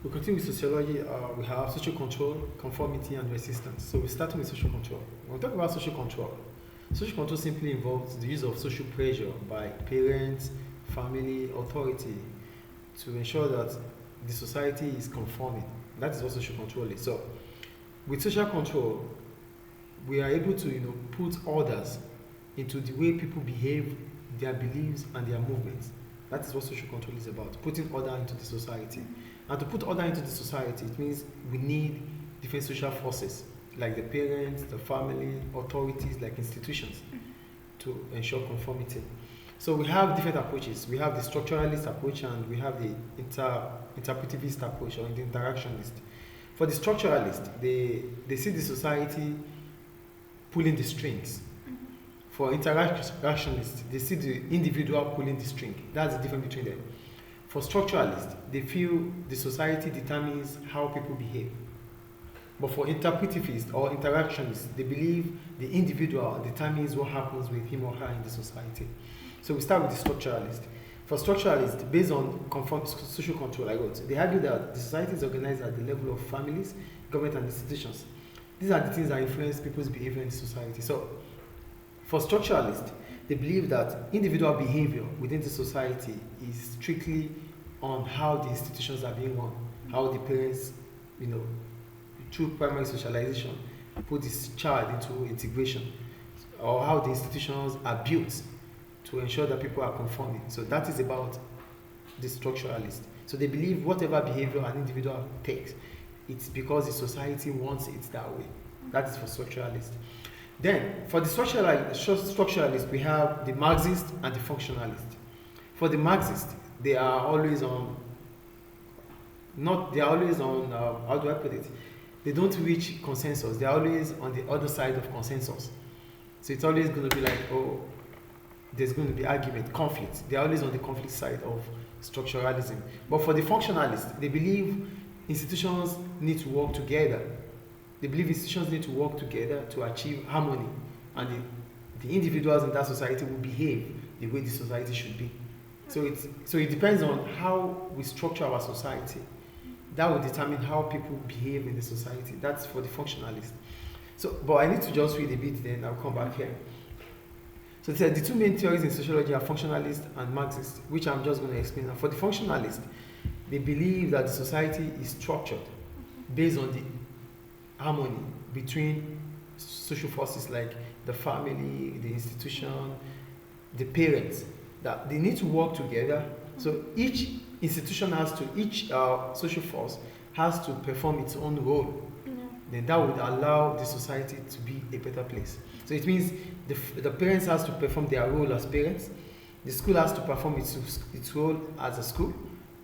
We continue with sociology. We have social control, conformity, and resistance. So we're starting with social control. When we talk about social control simply involves the use of social pressure by parents, family, authority to ensure that the society is conforming. That is what social control is. So with social control, we are able to put orders into the way people behave, their beliefs, and their movements. That is what social control is about, putting order into the society. And to put order into the society, it means we need different social forces, like the parents, the family, authorities, like institutions, to ensure conformity. So we have different approaches. We have the structuralist approach and we have the interpretivist approach or the interactionist. For the structuralist, they see the society pulling the strings. For interactionists, they see the individual pulling the string. That's the difference between them. For structuralists, they feel the society determines how people behave. But for interpretivists or interactionists, they believe the individual determines what happens with him or her in the society. So we start with the structuralist. For structuralists, based on social control, they argue that the society is organized at the level of families, government, and institutions. These are the things that influence people's behavior in the society. So for structuralists, they believe that individual behavior within the society is strictly on how the institutions are being run, how the parents, through primary socialization, put this child into integration, or how the institutions are built to ensure that people are conforming. So that is about the structuralist. So they believe whatever behavior an individual takes, it's because the society wants it that way. That is for structuralists. Then, for the structuralist, we have the Marxist and the functionalist. For the Marxist, they are always on, how do I put it? They don't reach consensus. They are always on the other side of consensus. So it's always going to be like, there's going to be argument, conflict. They are always on the conflict side of structuralism. But for the functionalists, they believe institutions need to work together. They believe institutions need to work together to achieve harmony, and the individuals in that society will behave the way the society should be. So it depends on how we structure our society. That will determine how people behave in the society. That's for the functionalists. So, but I need to just read a bit, then I'll come back here. So the two main theories in sociology are functionalist and Marxist, which I'm just going to explain now. For the functionalist, they believe that the society is structured based on the harmony between social forces like the family, the institution, the parents, that they need to work together. So each social force has to perform its own role. Then that would allow the society to be a better place. So it means the parents has to perform their role as parents, the school has to perform its role as a school,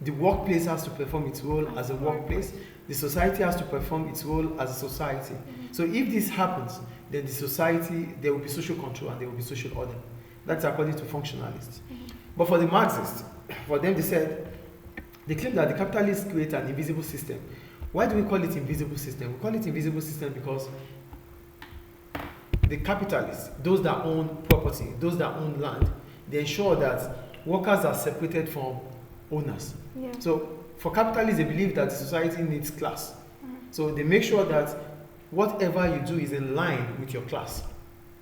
the workplace has to perform its role as a workplace, the society has to perform its role as a society. So if this happens, then there will be social control and there will be social order. That's according to functionalists. But for the Marxists, for them they claim that the capitalists create an invisible system. Why do we call it invisible system? We call it invisible system because the capitalists, those that own property, those that own land, they ensure that workers are separated from owners. Yeah. So for capitalists, they believe that society needs class. So they make sure that whatever you do is in line with your class.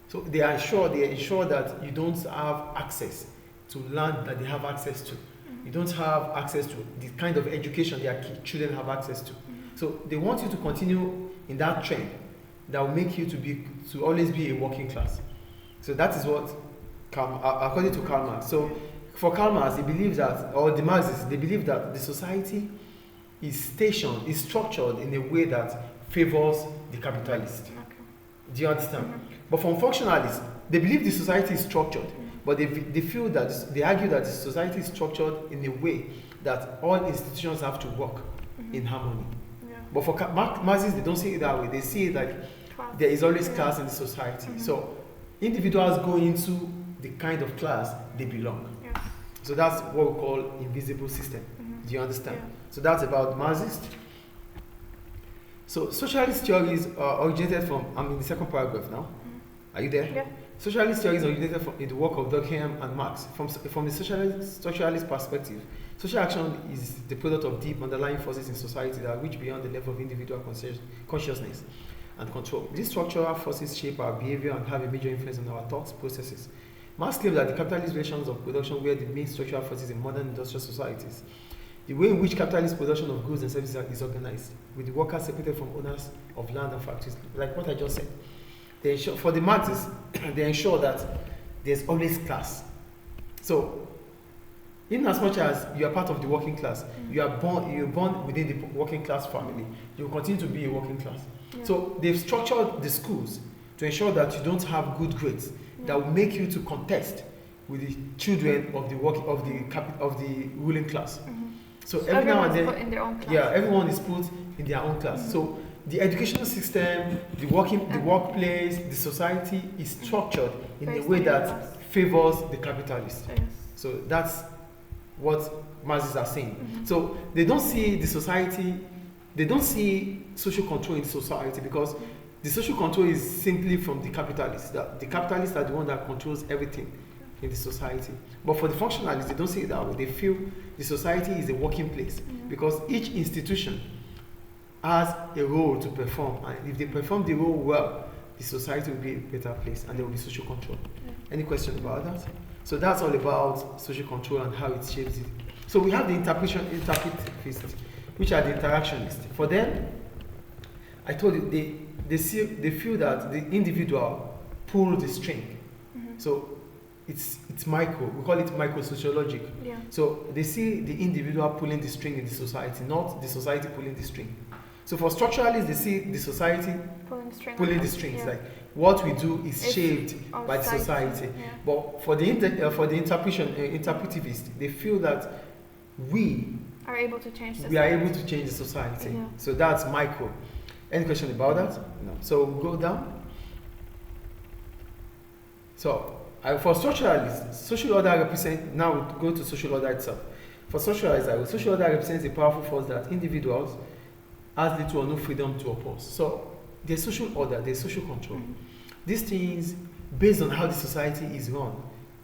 So they ensure that you don't have access to land that they have access to. You don't have access to the kind of education their children have access to. So they want you to continue in that trend that will make you to always be a working class. So that is what, according to Karl Marx. So for Karl Marx, he believes that, or the Marxists, they believe that the society is structured in a way that favors the capitalist. Okay. Do you understand? But from functionalists, they believe the society is structured, but they argue that the society is structured in a way that all institutions have to work in harmony. Yeah. But for Marxists, they don't see it that way. They see it like there is always class in the society. So individuals go into the kind of class they belong. Yeah. So that's what we call invisible system. Do you understand? Yeah. So that's about Marxist. So socialist theories originated from, I'm in the second paragraph now. Are you there? Yeah. Socialist theories originated in the work of Durkheim and Marx. From the socialist perspective, Social action is the product of deep underlying forces in society that reach beyond the level of individual consciousness and control. These structural forces shape our behavior and have a major influence on our thoughts processes. Marx claims that the capitalist relations of production were the main structural forces in modern industrial societies. The way in which capitalist production of goods and services is organized, with the workers separated from owners of land and factories, like what I just said. They ensure, for the Marxists, they ensure that there's always class. So, in as much as you are part of the working class, you're born within the working class family, you will continue to be a working class. Yeah. So they've structured the schools to ensure that you don't have good grades that will make you to contest with the children of the ruling class. So every now and then, put in their own class. Yeah, everyone is put in their own class. So the educational system, the workplace, the society is structured in a way that favors the capitalist. Yes. So that's what Marxists are saying. So they don't see the society, they don't see social control in society because the social control is simply from the capitalists. The capitalists are the one that controls everything in the society. But for the functionalists, they don't see it that way. They feel the society is a working place because each institution has a role to perform, and if they perform the role well, the society will be a better place and there will be social control. Any question about that? So that's all about social control and how it shapes it. So we have the interpretivists, which are the interactionists. For them, I told you, they feel that the individual pulls the string. So it's micro. We call it micro-sociologic. Yeah. So they see the individual pulling the string in the society, not the society pulling the string. So for structuralists, they see the society pulling the strings. Yeah. Like what we do is shaped by the society. Yeah. But for the interpretivists, they feel that we are able to change the society. Yeah. So that's micro. Any question about that? No. So we'll go down. So for structuralists, social order represents, now we'll go to social order itself. For socialists, social order represents a powerful force that individuals has little or no freedom to oppose. So there's social order, there's social control. These things, based on how the society is run,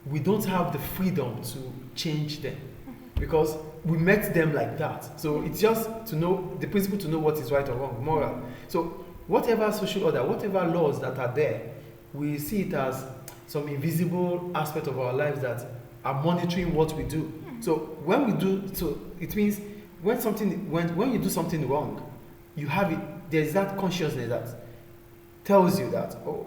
we don't have the freedom to change them because we met them like that. So it's just to know, the principle to know what is right or wrong, moral. So whatever social order, whatever laws that are there, we see it as some invisible aspect of our lives that are monitoring what we do. So when we do, so it means when you do something wrong, you have it, there's that consciousness that tells you that, oh,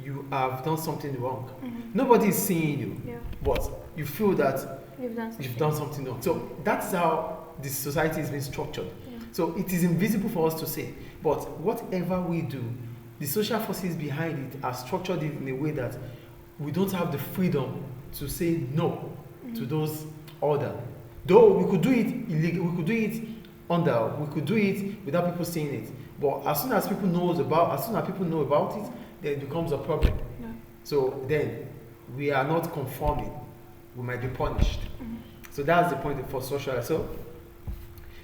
you have done something wrong. Nobody is seeing you, but you feel that you've done something wrong. So that's how this society is being structured. So it is invisible for us to say, but whatever we do, the social forces behind it are structured in a way that we don't have the freedom to say no to those orders. Though we could do it illegal, we could do it we could do it without people seeing it. But as soon as people know about it, then it becomes a problem. So then we are not conforming. We might be punished. So that's the point for social. So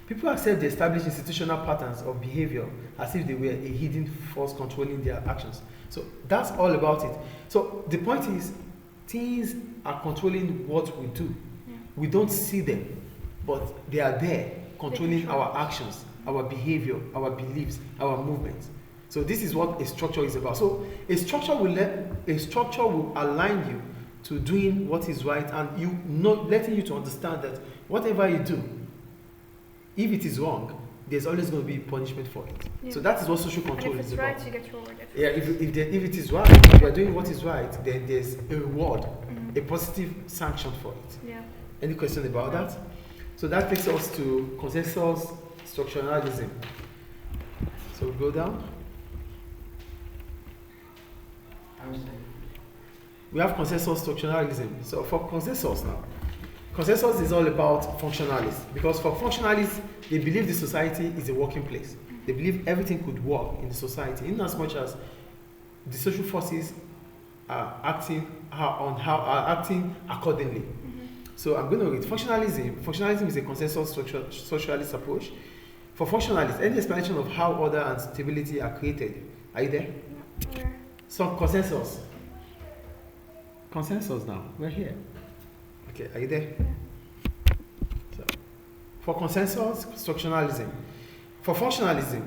people accept the established institutional patterns of behavior as if they were a hidden force controlling their actions. So that's all about it. So the point is, things are controlling what we do. We don't see them, but they are there, controlling our actions, our behavior, our beliefs, our movements. So this is what a structure is about. So a structure will align you to doing what is right, and letting you to understand that whatever you do, if it is wrong, there's always going to be punishment for it. So that is what social control is about. If it's right, you get rewarded. Yeah, if it is right, if you are doing what is right, then there's a reward, a positive sanction for it. Yeah. Any question about that? So that takes us to consensus structuralism. So we'll go down. We have consensus structuralism. So for consensus now, consensus is all about functionalists, because for functionalists, they believe the society is a working place. They believe everything could work in the society, in as much as the social forces are acting accordingly. So I'm going to read functionalism. Functionalism is a consensus socialist approach. For functionalists, any explanation of how order and stability are created. Are you there? Yeah. So consensus. Consensus now. We're here. Okay, are you there? Yeah. So For consensus, structuralism. For functionalists,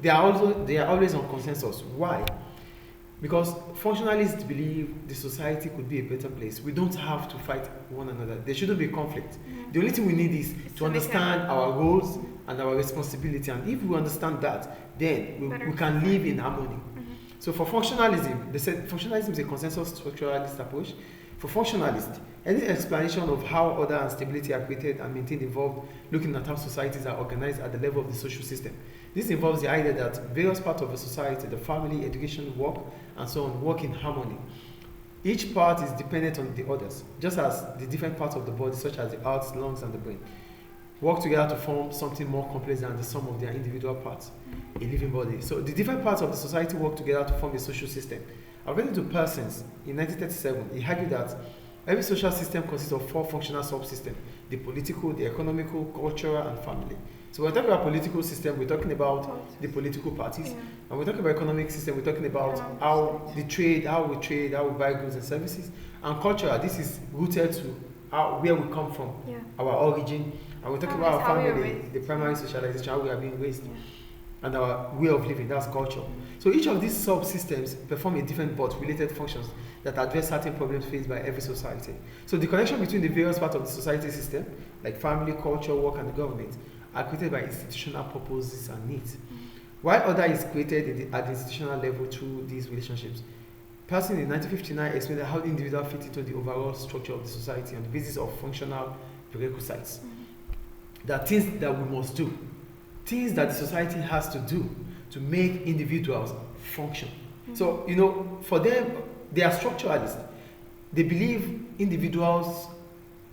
they are always on consensus. Why? Because functionalists believe the society could be a better place. We don't have to fight one another. There shouldn't be conflict. The only thing we need is to understand our roles and our responsibility. And if we understand that, then we can live in harmony. So for functionalism, they said functionalism is a consensus structuralist approach. For functionalists, any explanation of how order and stability are created and maintained involved looking at how societies are organized at the level of the social system. This involves the idea that various parts of a society, the family, education, work, and so on, work in harmony. Each part is dependent on the others, just as the different parts of the body, such as the heart, lungs, and the brain, work together to form something more complex than the sum of their individual parts, a living body. So the different parts of the society work together to form a social system. According to Persons, in 1937, he argued that every social system consists of 4 functional subsystems: the political, the economical, cultural, and family. So when we're talking about political system, we're talking about the political parties. Yeah. And we're talking about economic system, we're talking about how we trade, how we buy goods and services. And cultural, this is rooted to where we come from, our origin. And we're talking about our family, the primary socialization, how we are being raised. And our way of living, that's culture. So each of these subsystems perform a different but related functions that address certain problems faced by every society. So the connection between the various parts of the society system, like family, culture, work, and the government, are created by institutional purposes and needs. While order is created at the institutional level through these relationships. Person in 1959 explained how the individual fit into the overall structure of the society on the basis of functional prerequisites. There are things that we must do, things that the society has to do to make individuals function. So, for them, they are structuralists. They believe individuals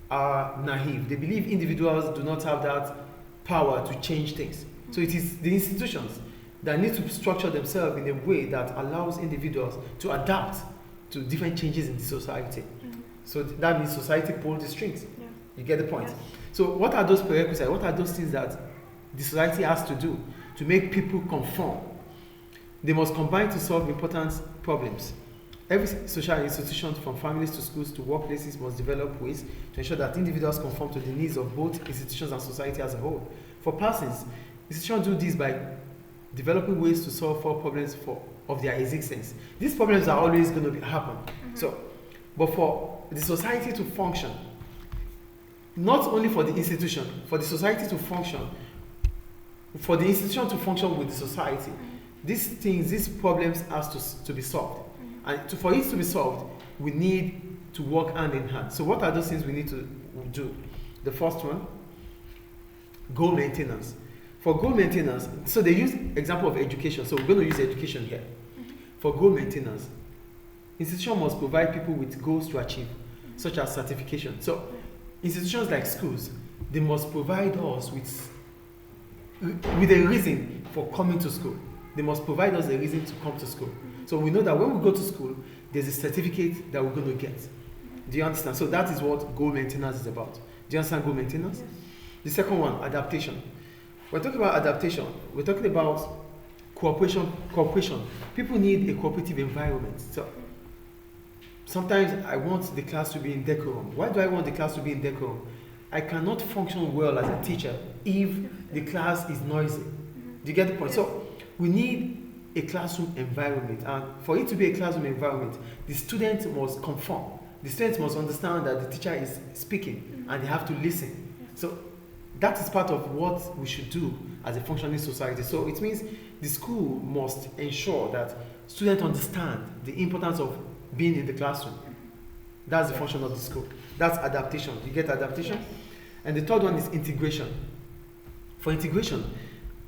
are naive. They believe individuals do not have that power to change things. So it is the institutions that need to structure themselves in a way that allows individuals to adapt to different changes in the society. So that means society pulls the strings. You get the point? So what are those prerequisites? What are those things that the society has to do to make people conform? They must combine to solve important problems. Every social institution, from families to schools to workplaces, must develop ways to ensure that individuals conform to the needs of both institutions and society as a whole. For persons, institutions do this by developing ways to solve 4 problems of their existence. These problems are always going to happen. But for the society to function, not only for the institution, for the society to function, for the institution to function with the society, these problems has to be solved. And for it to be solved, we need to work hand in hand. So what are those things we need to do? The first one, goal maintenance. For goal maintenance, so they use example of education. So we're going to use education here. For goal maintenance, institutions must provide people with goals to achieve, such as certification. So institutions like schools, they must provide us with a reason for coming to school. They must provide us a reason to come to school. So we know that when we go to school, there's a certificate that we're going to get. Do you understand? So that is what goal maintenance is about. Do you understand goal maintenance? Yes. The second one, adaptation. We're talking about adaptation. We're talking about cooperation. People need a cooperative environment. So sometimes I want the class to be in decorum. Why do I want the class to be in decorum? I cannot function well as a teacher if the class is noisy. Do you get the point? So we need a classroom environment, and for it to be a classroom environment, the students must conform. The students must understand that the teacher is speaking and they have to listen. So that is part of what we should do as a functioning society. So it means the school must ensure that students understand the importance of being in the classroom. That's the function of the school. That's adaptation. You get adaptation? Yes. And the third one is integration. For integration,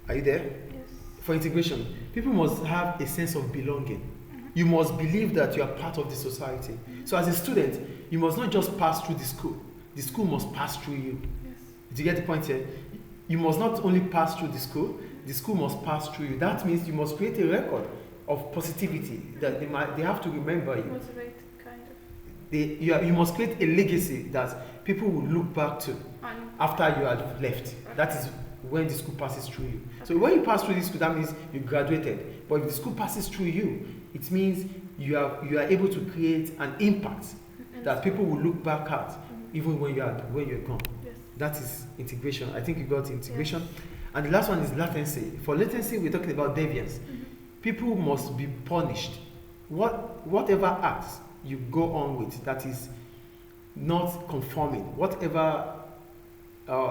are you there? Yes. For integration, people must have a sense of belonging. You must believe that you are part of the society. So as a student, you must not just pass through the school must pass through you. Yes. Do you get the point here? You must not only pass through the school must pass through you. That means you must create a record of positivity that they have to remember you. Motivate, kind of. You must create a legacy that people will look back to after you have left. Okay. That is when the school passes through you. Okay. So when you pass through the school, that means you graduated. But if the school passes through you, it means you are able to create an impact that people will look back at even when you're gone. Yes. That is integration. I think you got integration. And the last one is latency. For latency, we're talking about deviance. People must be punished. Whatever acts you go on with that is not conforming, whatever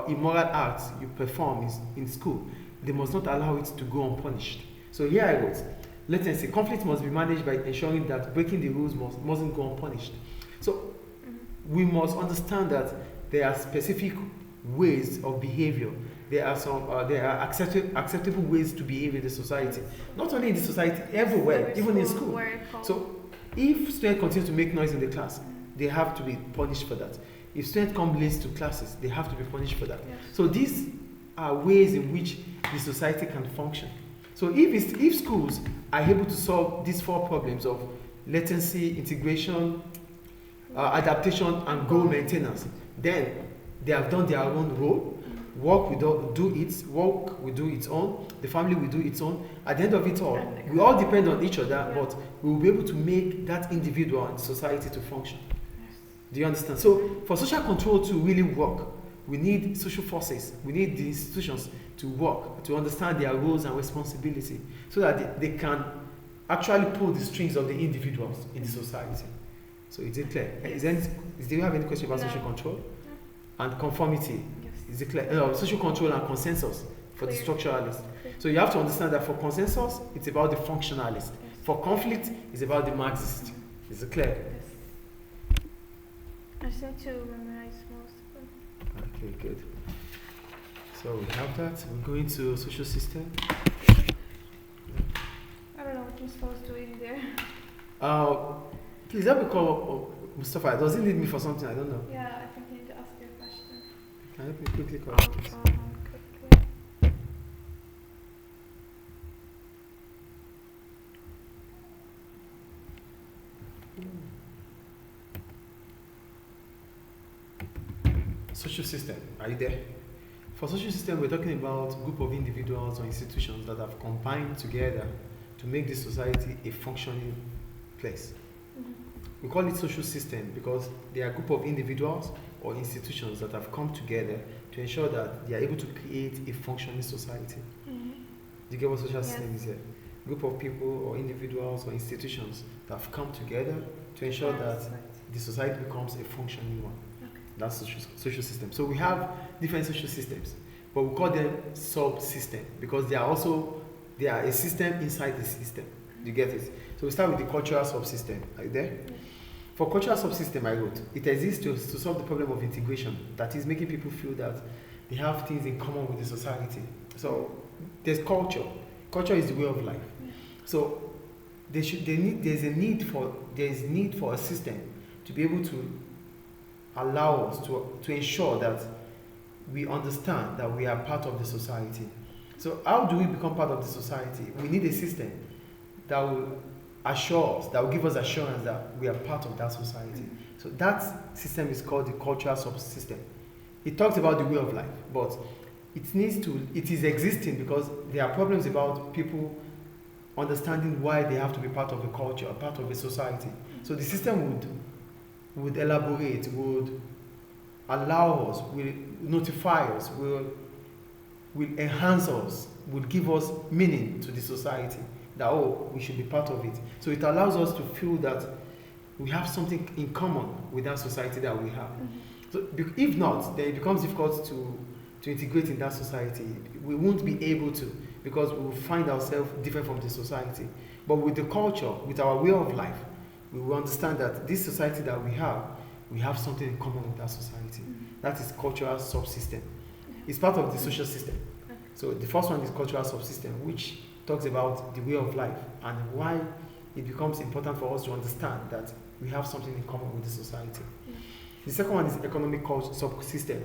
immoral acts you perform in school, they must not allow it to go unpunished. So here I wrote, latency. Conflict must be managed by ensuring that breaking the rules mustn't go unpunished. So we must understand that there are specific ways of behavior. There are acceptable ways to behave in the society. Not only in the society, everywhere, even in school. So if students continue to make noise in the class, they have to be punished for that. If students come late to classes, they have to be punished for that. Yes. So these are ways in which the society can function. So if schools are able to solve these 4 problems of latency, integration, adaptation, and goal maintenance, then they have done their own role. Work will do its own, the family will do its own. At the end of it all, we all depend on each other, but we will be able to make that individual and society to function. Do you understand? So for social control to really work, we need social forces, we need the institutions to work, to understand their roles and responsibility, so that they can actually pull the strings of the individuals in the society. So is it clear? Do you have any question about social control? And conformity? Yes. Is it clear? Social control and consensus for the structuralists. So you have to understand that for consensus, it's about the functionalist. For conflict, it's about the Marxist. Is it clear? Yes. I just need to memorize most of them. Okay, good. So we have that. We're going to social system. I don't know what I'm supposed to do in there. Please help me call Mustafa. Does he need me for something? I don't know. Yeah, I think you need to ask your question. Can you help me quickly call him, please? Quickly. Social system. Are you there? For social system, we're talking about a group of individuals or institutions that have combined together to make this society a functioning place. We call it social system because they are a group of individuals or institutions that have come together to ensure that they are able to create a functioning society. Do you get what social system is here? A group of people or individuals or institutions that have come together to ensure that the society becomes a functioning one. That's social system. So we have different social systems, but we call them subsystem because they are a system inside the system. You get it? So we start with the cultural subsystem. Are you there? For cultural subsystem, I wrote, it exists to solve the problem of integration. That is making people feel that they have things in common with the society. So there's culture. Culture is the way of life. So there's need for a system to be able to allow us to ensure that we understand that we are part of the society. So how do we become part of the society? We need a system that will assure us, that will give us assurance that we are part of that society. So that system is called the cultural subsystem. It talks about the way of life, but it is existing because there are problems about people understanding why they have to be part of a culture, part of a society. So the system would elaborate, would allow us, will notify us, will enhance us, will give us meaning to the society, that we should be part of it. So it allows us to feel that we have something in common with that society that we have. So if not, then it becomes difficult to integrate in that society. We won't be able to, because we will find ourselves different from the society. But with the culture, with our way of life, we will understand that this society that we have something in common with that society. That is cultural subsystem. It's part of the social system. So the first one is cultural subsystem, which talks about the way of life and why it becomes important for us to understand that we have something in common with the society. The second one is economic subsystem.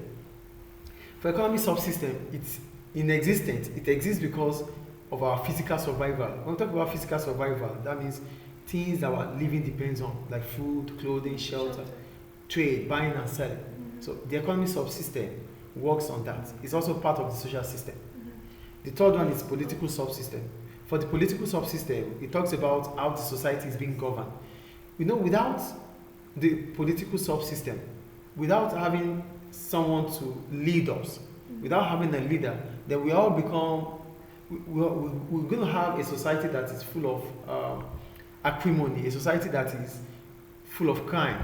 For economic subsystem, it's in existence. It exists because of our physical survival. When we talk about physical survival, that means things that our living depends on, like food, clothing, shelter, trade, buying and selling. So the economic subsystem works on that. It's also part of the social system. The third one is political subsystem. For the political subsystem, it talks about how the society is being governed. Without the political subsystem, without having someone to lead us. Without having a leader, then we all become, we're going to have a society that is full of acrimony, a society that is full of crime,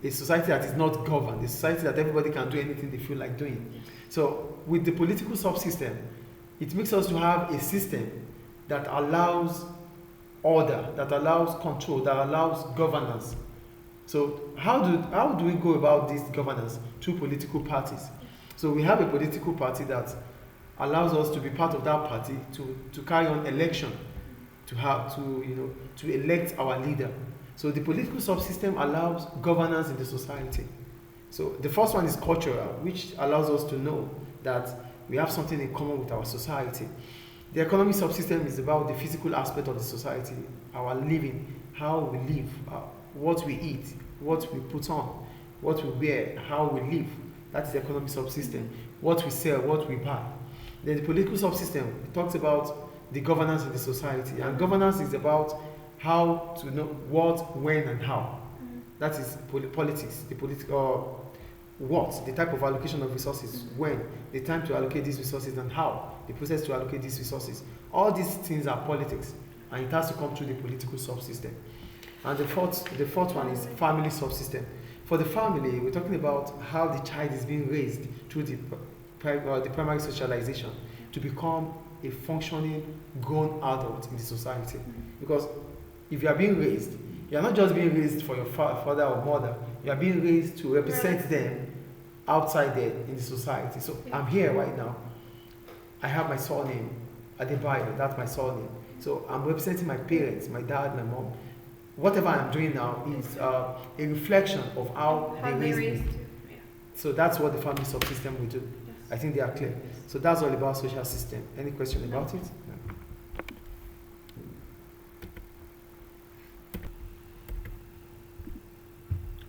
a society that is not governed, a society that everybody can do anything they feel like doing. So with the political subsystem, it makes us to have a system that allows order, that allows control, that allows governance. So how do we go about this governance? Through political parties. So we have a political party that allows us to be part of that party, to carry on election, to elect our leader. So the political subsystem allows governance in the society. So the first one is cultural, which allows us to know that we have something in common with our society. The economic subsystem is about the physical aspect of the society, our living, how we live, what we eat, what we put on, what we wear, how we live. That is the economic subsystem. What we sell, what we buy. Then the political subsystem talks about the governance of the society. And governance is about how to know what, when, and how. That is politics, the political what, the type of allocation of resources, when, the time to allocate these resources, and how, the process to allocate these resources. All these things are politics, and it has to come through the political subsystem. And the fourth one is family subsystem. For the family, we're talking about how the child is being raised through the primary socialization to become a functioning, grown adult in the society. Because if you are being raised, you are not just being raised for your father or mother, you are being raised to represent them outside there in the society. So I'm here right now. I have my surname, Adebayo, that's my surname. So I'm representing my parents, my dad, my mom. Whatever I'm doing now is a reflection of how they raised me. So that's what the family subsystem will do. Yes. I think they are clear. So that's all about social system. Any question about it? No.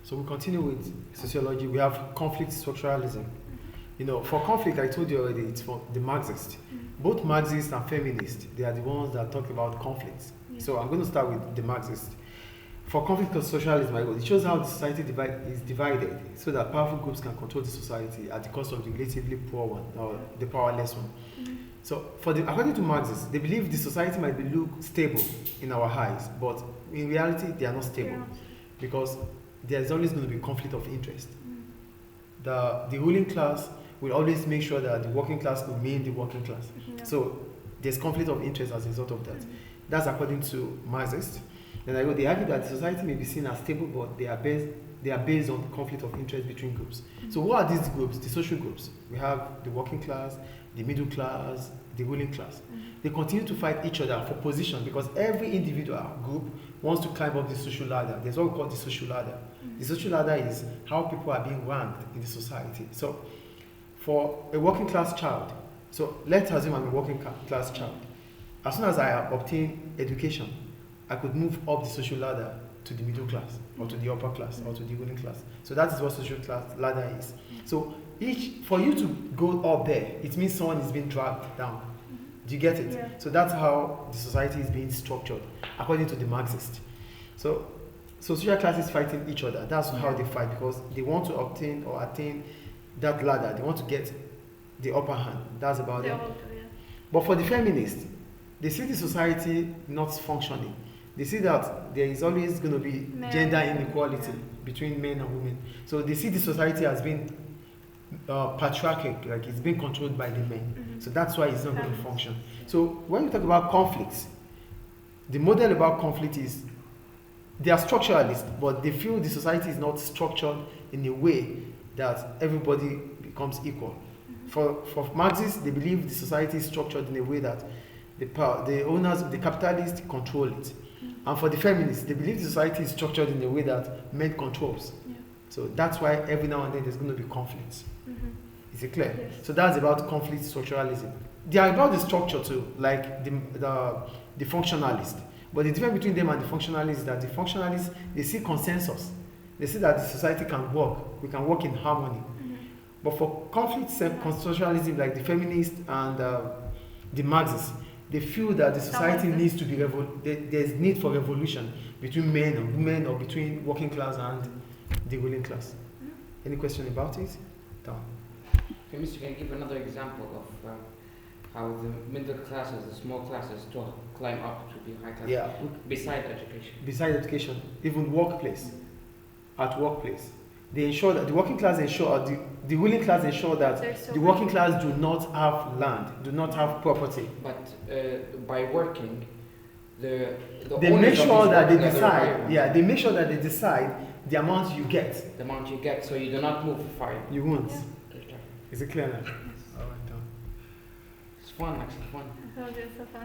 So we continue with sociology. We have conflict structuralism. For conflict, I told you already, it's for the Marxists. Both Marxists and feminists, they are the ones that talk about conflicts. So I'm going to start with the Marxists. For conflict socialism, it shows how the society is divided so that powerful groups can control the society at the cost of the relatively poor one or the powerless one. So according to Marxists, they believe the society might look stable in our eyes, but in reality, they are not stable because there's always going to be conflict of interest. The ruling class will always make sure that the working class remain the working class. So there's conflict of interest as a result of that. That's according to Marxists. Then they argue that society may be seen as stable, but they are based on the conflict of interest between groups. So what are these groups? The social groups. We have the working class, the middle class, the ruling class. They continue to fight each other for position because every individual group wants to climb up the social ladder. There's what we call the social ladder. The social ladder is how people are being ranked in the society. So for a working class child, so let's assume I'm a working class child. As soon as I obtain education, I could move up the social ladder to the middle class or to the upper class or to the ruling class. So that is what social class ladder is. So for you to go up there, it means someone is being dragged down. Do you get it? Yeah. So that's how the society is being structured, according to the Marxists. So social classes fighting each other. That's how they fight because they want to obtain or attain that ladder. They want to get the upper hand. That's about it. But for the feminists, they see the society not functioning. They see that there is always going to be gender inequality between men and women. So they see the society as being patriarchal, like it's being controlled by the men. So that's why it's not going to function. So when you talk about conflicts, the model about conflict is they are structuralists, but they feel the society is not structured in a way that everybody becomes equal. For Marxists, they believe the society is structured in a way that the owners, the capitalists control it. And for the feminists, they believe the society is structured in a way that men controls. So that's why every now and then there's going to be conflicts. Is it clear? Yes. So that's about conflict structuralism. They are about the structure too, like the functionalists. But the difference between them and the functionalists is that the functionalists, they see consensus. They see that the society can work. We can work in harmony. But for conflict structuralism, like the feminists and the Marxists, they feel that the society needs to be there's need for revolution between men and women or between working class and the ruling class. Any question about it? Done. Feminists, can give another example of how the middle classes, the small classes, to climb up to the high class. Yeah. Beside education. Besides education, even workplace, at workplace, they ensure that the working class ensure, the ruling class ensure that the working class do not have land, do not have property. But by working, they make sure that they decide. Yeah, they make sure that they decide the amount you get. The amount you get, so you do not move far. You won't. Yeah. Is it clear now? All right, done. It's fun, actually fun. I told you it's so fun.